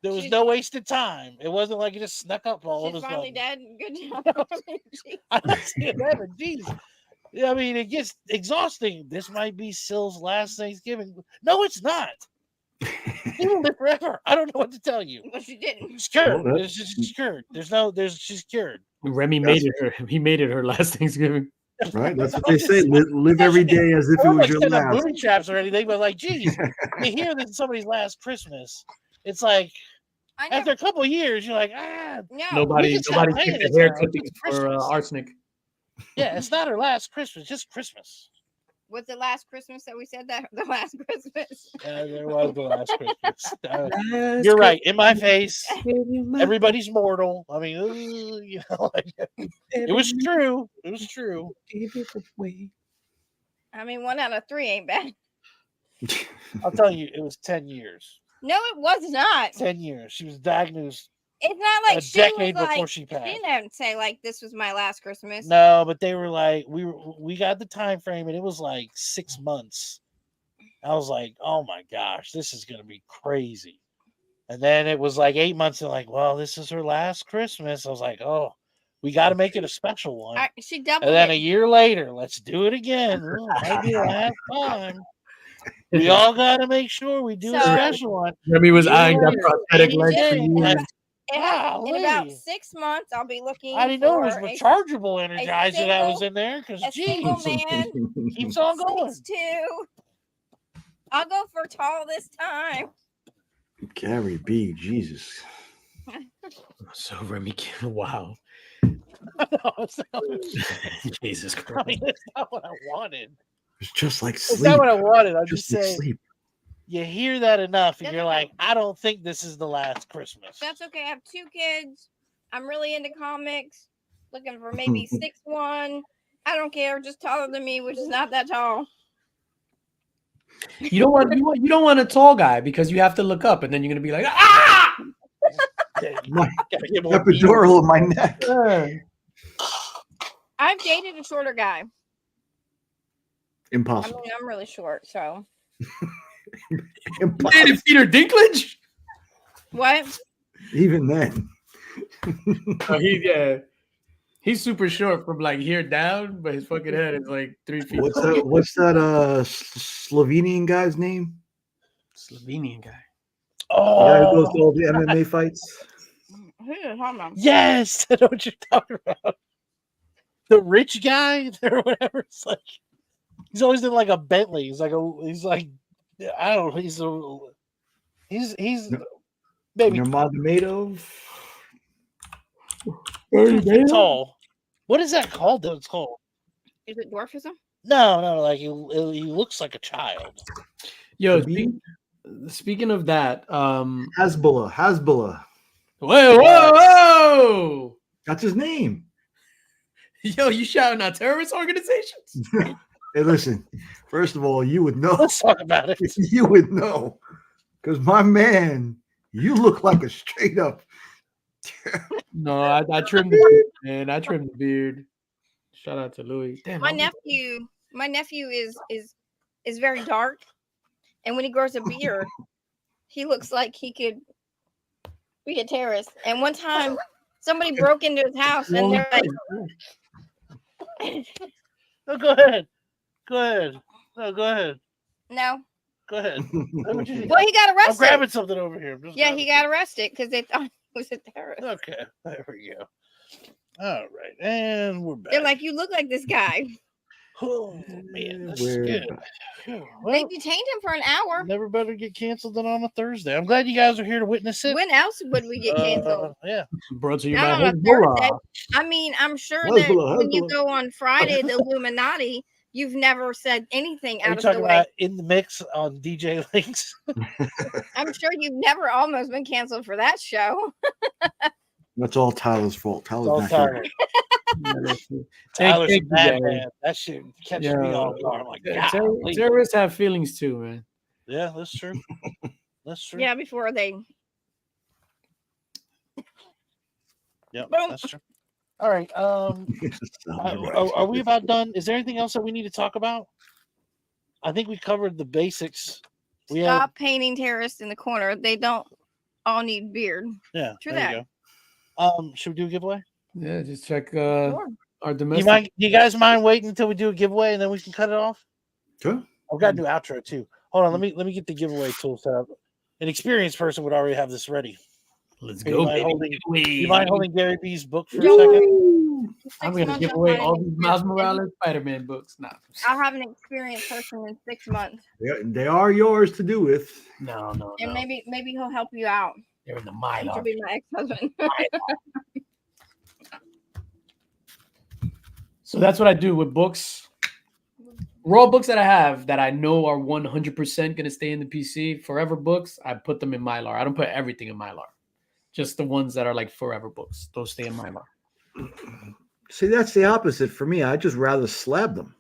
There was She's- no wasted time. It wasn't like it just snuck up all of she's a finally sudden. dead. Good job. I'm not saying that, but geez. I mean, it gets exhausting. This might be Sill's last Thanksgiving. No, it's not. He will live forever. I don't know what to tell you. Well, she didn't. She's cured. Well, She's cured. She's cured. Remy made it her. He made it her last Thanksgiving. Right? That's what they say. Live every day as if I it don't was like your setting up last. booby traps or anything, but like, geez, you hear this is somebody's last Christmas. It's like I after never. a couple of years, you're like, ah, No. Nobody can stop took playing the this hair now. clippings It's for Christmas. arsenic. yeah, it's not her last Christmas, just Christmas. Was the last Christmas that we said that? The last Christmas. There was the last Christmas. You're right. In my face, everybody's mortal. I mean, you know, like, it was true. It was true. I mean, 1 out of 3 ain't bad. I'll tell you, it was 10 years. No, it was not. 10 years. She was diagnosed It's not like a she decade was before like. she She passed. didn't say like this was my last Christmas. No, but they were like, we got the time frame, and it was like 6 months. I was like, oh my gosh, this is gonna be crazy. And then it was like 8 months, and like, well, this is her last Christmas. I was like, oh, we got to make it a special one. She doubled And then it. a year later, let's do it again. Ooh, might be the last time. We all got to make sure we do a So- special one. Remy was Yeah, eyeing that yeah. prosthetic leg for Yeah. years. In about Golly. 6 months, I'll be looking. I didn't know it was for a rechargeable energizer that was single- in there because a single geez, man. keeps on going. 6'2". I'll go for tall this time. Carrie B, Jesus. So Remy, wow, No, it's not, Jesus I Christ. mean, it's not what I wanted. It's just like It's sleep. not what I wanted. I'm just Just like saying sleep. you hear that enough, and That's you're okay. like, I don't think this is the last Christmas. That's okay. I have 2 kids. I'm really into comics. Looking for maybe 6'1". I don't care. Just taller than me, which is not that tall. You don't want a tall guy because you have to look up, and then you're gonna be like, ah. Yeah, you My gotta get more beard. epidural in my neck. I've dated a shorter guy. I Impossible. mean, I'm really short, so Impossible. Dated Peter Dinklage. what? Even then. Oh, he's super short from like here down, but his fucking head is like 3 feet. What's that Slovenian guy's name? Slovenian guy. The guy who goes Oh, to all the MMA fights. Who are you talking about? yes, I know what you're talking about. The rich guy or whatever. It's like he's always in like a Bentley. He's like I don't know. He's maybe Nurmagomedov. tall. What is that called? Though it's called. Is it dwarfism? No, like he looks like a child. Yo, Khabib? speaking of that, Hasbullah. whoa, That's his name. yo, you shouting out terrorist organizations? Hey, listen. First of all, you would know. Let's talk about it. You would know. Because my man, you look like a straight up. No, I trimmed the beard, man. I trimmed the beard. Shout out to Louis. Damn, My nephew is very dark, and when he grows a beard, he looks like he could be a terrorist. And one time, somebody broke into his house, and they're like, No, go ahead. No, go ahead. "No." Go ahead. Well, he got I'm arrested. grabbing something over here. I'm just Yeah, grabbing he got arrested because they thought he was a terrorist. something. Okay, there we go. All right, and we're back. They're like, "You look like this guy." oh man, this We're is good. back. Phew, They Well, detained him for an hour. never better get canceled than on a Thursday. I'm glad you guys are here to witness it. When else would we get canceled? Yeah, brought to you Not by on a Thursday. Hezbollah. I mean, I'm sure Hezbollah, that when you Hezbollah. go on Friday, the Illuminati, you've never said anything are you out of the talking way. about in the mix on DJ Links? I'm sure you've never almost been canceled for that show. That's all Tyler's fault. It's all Tyler's not Tyler. here. Tyler's Thank a you, mad Gary. man. That shit catches Yeah. me off guard. I'm like, Yeah, golly. terrorists have feelings too, man. Yeah, that's true. That's true. Yeah, before they. Yeah, Boom. that's true. All right. Are we about done? Is there anything else that we need to talk about? I think we covered the basics. We have, Stop painting terrorists in the corner. They don't all need beard. yeah. True there that. you go. Should we do a giveaway? Yeah, just check Sure. our You domestic. you guys mind waiting until we do a giveaway and then we can cut it off? Sure. I've got a new outro too. Hold on, let me get the giveaway tool set up. An experienced person would already have this ready. Let's Hey, you go, mind baby. You mind holding Gary B's book for a Yo. second? I'm 6 gonna months give I'll away find all an these Miles experienced- Morales Spider-Man books. Nah, I'll have an experienced person in 6 months, They are yours to do with. no, and maybe he'll help you out. They're in the He Mylar. should be my ex-husband. So that's what I do with books. Raw books that I have that I know are 100% going to stay in the PC, forever books, I put them in Mylar. I don't put everything in Mylar. Just the ones that are like forever books. Those stay in Mylar. See, that's the opposite for me. I'd just rather slab them.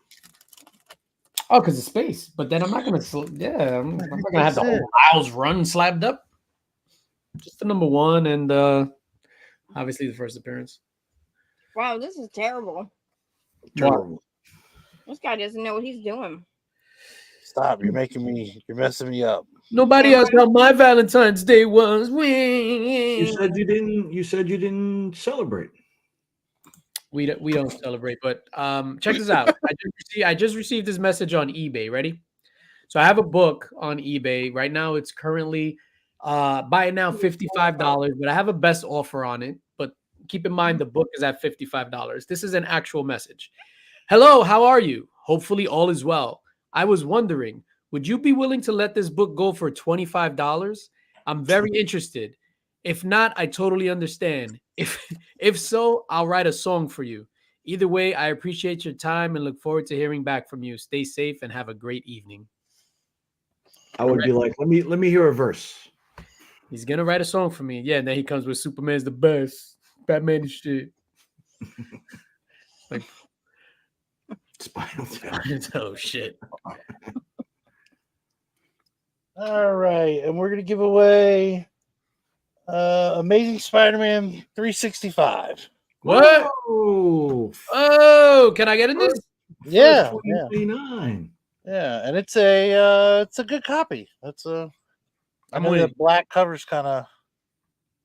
Oh, because of space. But then I'm not going to, I'm not going to have the whole house run slabbed up. Just the number one and obviously the first appearance. Wow, this is terrible. Terrible. This guy doesn't know what he's doing. Stop! You're messing me up. Nobody asked how my Valentine's Day was. You said you didn't celebrate. We don't celebrate, but check this out. I just received this message on eBay. Ready? So I have a book on eBay right now. It's currently buy it now $55, but I have a best offer on it. But keep in mind the book is at $55. This is an actual message. Hello, how are you? Hopefully all is well. I was wondering, would you be willing to let this book go for $25? I'm very interested. If not, I totally understand. If so, I'll write a song for you. Either way, I appreciate your time and look forward to hearing back from you. Stay safe and have a great evening. I would be like, let me hear a verse. He's gonna write a song for me. Yeah, and then he comes with Superman's the best, Batman and shit. Like, Spinal Tap. oh shit. All right, and we're gonna give away Amazing Spider-Man 365. What? Oh, Oh, can I get in this? Yeah, first yeah, 29. yeah, and it's a good copy. That's a. I I'm know with the you. black cover's kind of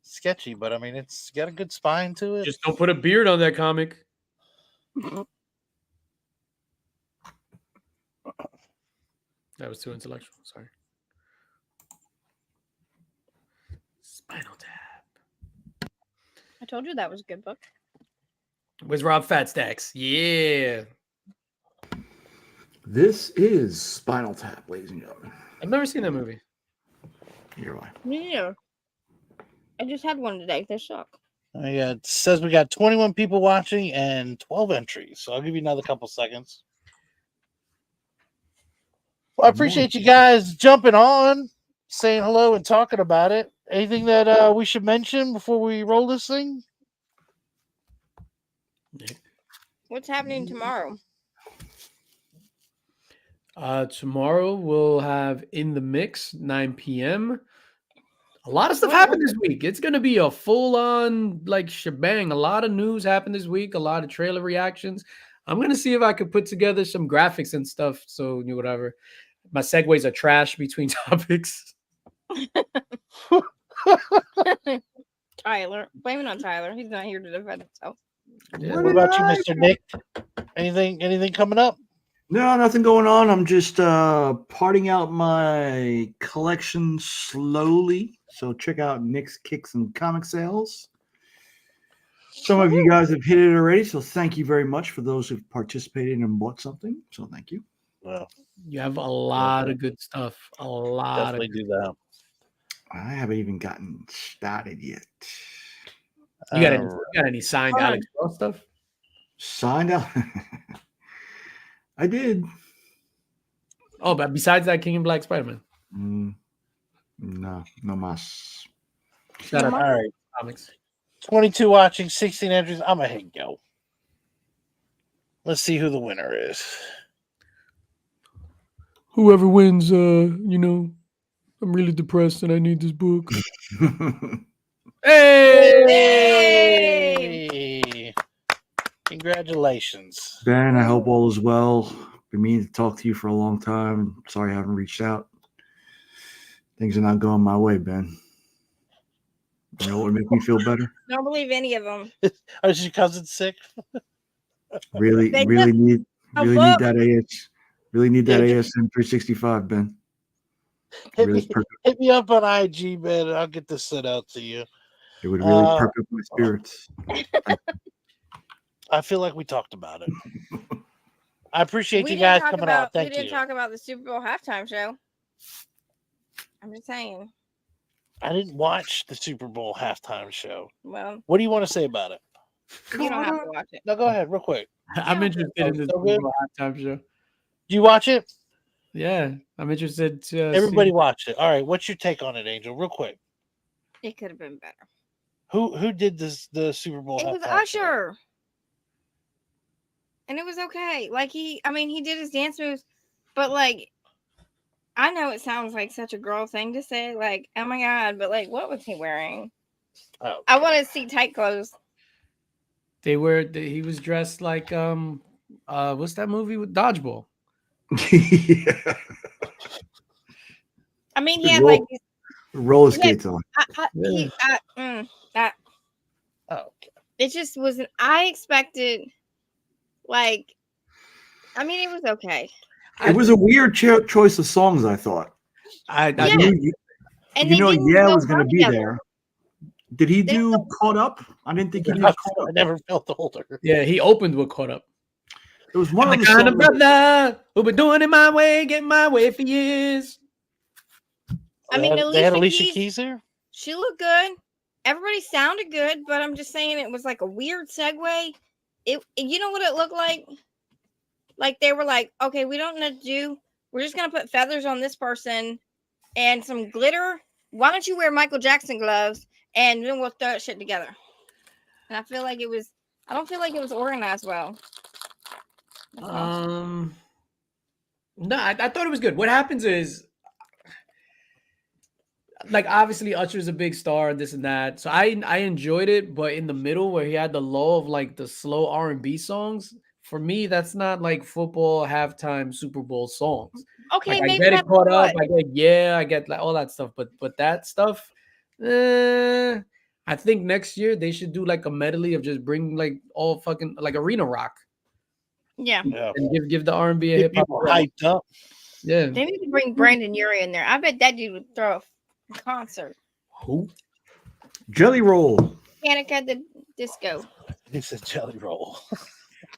sketchy, but I mean it's got a good spine to it. Just don't put a beard on that comic. That was too intellectual. Sorry. Spinal Tap. I told you that was a good book. Where's Rob Fatstacks? Yeah. This is Spinal Tap, ladies and gentlemen. I've never seen that movie. Here I. Yeah. I just had one today. They suck. Yeah, it says we got 21 people watching and 12 entries. So I'll give you another couple seconds. Well, I appreciate you guys jumping on, saying hello and talking about it. Anything that we should mention before we roll this thing? What's happening tomorrow? Tomorrow we'll have In the Mix, 9 p.m. A lot of stuff happened this week. It's going to be a full-on like shebang. A lot of news happened this week. A lot of trailer reactions. I'm going to see if I could put together some graphics and stuff. So whatever. My segues are trash between topics. Tyler. Blame it on Tyler. He's not here to defend himself. Yeah. What about you, Mr. Nick? Anything coming up? No, nothing going on. I'm just parting out my collection slowly. So check out Nick's Kicks and Comic Sales. Some of you guys have hit it already, so thank you very much for those who've participated and bought something. So thank you. Well, You have a lot of good stuff. A lot definitely of do that. I haven't even gotten started yet. You got any signed Hold on. Alex Ross stuff? Signed out. I did. Oh, but besides that, King and Black Spider-Man. No mas. Shout out All to right. comics. 22 watching, 16 entries. I'm going to hit go. Let's see who the winner is. Whoever wins, I'm really depressed and I need this book. Hey! Congratulations. Ben, I hope all is well. Been meaning to talk to you for a long time. Sorry I haven't reached out. Things are not going my way, Ben. You know what would make me feel better? Don't believe any of them. Oh, is your cousin sick? Really They need a that book. Really need that ASM 365, Ben. Hit Really me, perk up- hit me up on IG, man. And I'll get this sent out to you. It would really Uh, perk up my spirits. I feel like we talked about it. I appreciate We you didn't guys talk coming about- out. Thank We didn't you. talk about the Super Bowl halftime show. I'm just saying. I didn't watch the Super Bowl halftime show. Well, What do you want to say about it? you don't have to watch it. No, go ahead, real quick. I'm interested in this So good. halftime show. Do you watch it? Yeah, I'm interested to Everybody see. watched it. All right, what's your take on it, Angel? Real quick. It could have been better. Who did the Super Bowl? It was halftime show? Usher. And it was okay. Like he did his dance moves, but like I know it sounds like such a girl thing to say, like, oh my god, but like what was he wearing? Oh, I want to see tight clothes. He was dressed like what's that movie with Dodgeball? Yeah. I mean, he had like these, Roller skates on. oh, it just wasn't. I expected, like, I mean, it was okay. It was a weird choice of songs, I thought. I Yeah. And You they know, didn't Yeah go was going to well be together. there. Did he They do Caught Up? I didn't think he did Caught I Up. never felt older. Yeah, he opened with Caught Up. It was one I'm of the the kind of songs. brother who been doing it my way, getting my way for years. I mean, they had Alicia Keys, Keys there. she looked good. everybody sounded good, but I'm just saying it was like a weird segue. You know what it looked like? Like they were like, okay, we don't know what to do. We're just gonna put feathers on this person and some glitter. Why don't you wear Michael Jackson gloves and then we'll throw that shit together? And I feel like it was. I don't feel like it was organized well. That's all. No, I thought it was good. What happens is, like, obviously Usher's a big star, this and that. So I enjoyed it, but in the middle where he had the lull of like the slow R&B songs, for me, that's not like football halftime Super Bowl songs. Okay, Like I maybe get it that's caught up, what. I get like all that stuff, but that stuff, I think next year they should do like a medley of just bring like all fucking like arena rock Yeah, Yeah. and give the R&B and Get hip hop. people hyped up. Yeah. they need to bring Brandon Urie in there. I bet that dude would throw a concert. Who? Jelly Roll. Panic at the Disco. It's a jelly roll.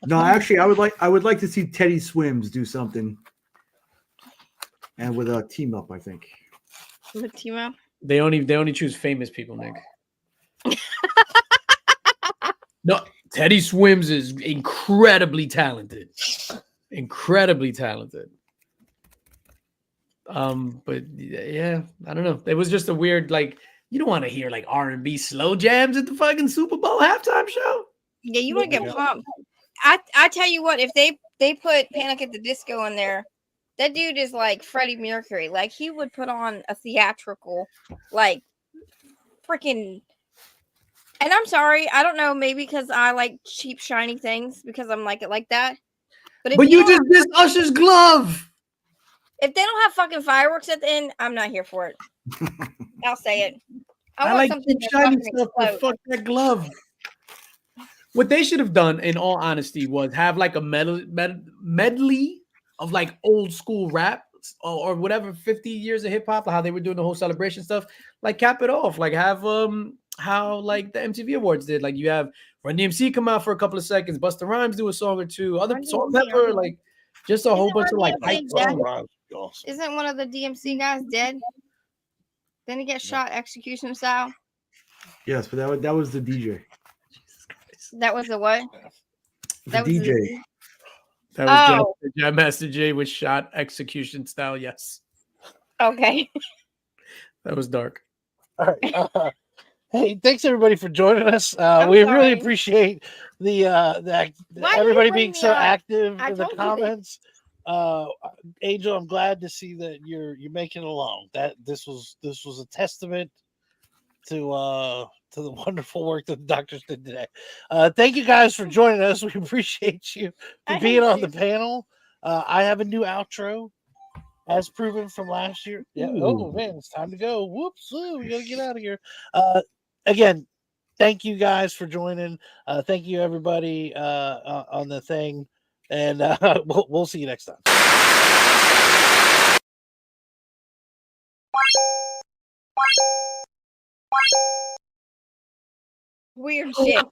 No, actually, I would like to see Teddy Swims do something, and with a team up, I think. With Timo. They only choose famous people, Nick. No, Teddy Swims is incredibly talented. Incredibly talented. But yeah, I don't know. It was just a weird, like, you don't want to hear like R&B slow jams at the fucking Super Bowl halftime show. Yeah, you want to get Yeah. pumped. I tell you what, if they put Panic at the Disco in there, that dude is like Freddie Mercury. Like he would put on a theatrical, like freaking. And I'm sorry, I don't know, maybe because I like cheap shiny things because I'm like it like that. But if But you don't just dissed Usher's glove. if they don't have fucking fireworks at the end, I'm not here for it. I'll say it. I I want like something cheap to shiny fucking stuff, but explode. fuck that glove. What they should have done, in all honesty, was have like a medley of like old school rap or whatever, 50 years of hip hop, how they were doing the whole celebration stuff. Like cap it off, like have how like the MTV Awards did. Like you have Run DMC come out for a couple of seconds, Busta Rhymes do a song or two, other Run Salt DMC, Pepper, like just a whole Isn't bunch of Run like hype DMC dead? songs. Awesome. Isn't one of the DMC guys dead? Then he get shot execution style. Yes, but that was the DJ. That was the what? The That was DJ. That was Oh. Jam Master Jay was shot execution style. Yes, Okay. that was dark. All right. Hey, thanks everybody for joining us. I'm We really sorry. appreciate the Why do you everybody bring being me so up? active I in the told you this. comments. Angel, I'm glad to see that you're making it along. That this was a testament to the wonderful work that the doctors did today. Thank you guys for joining us. We appreciate you for I being hate on you. the panel. I have a new outro, as proven from last year. Yeah. Oh Ooh. man, it's time to go. Whoops! Ooh, we gotta get out of here. Again, thank you guys for joining. Thank you everybody on the thing, and we'll see you next time. Weird shit.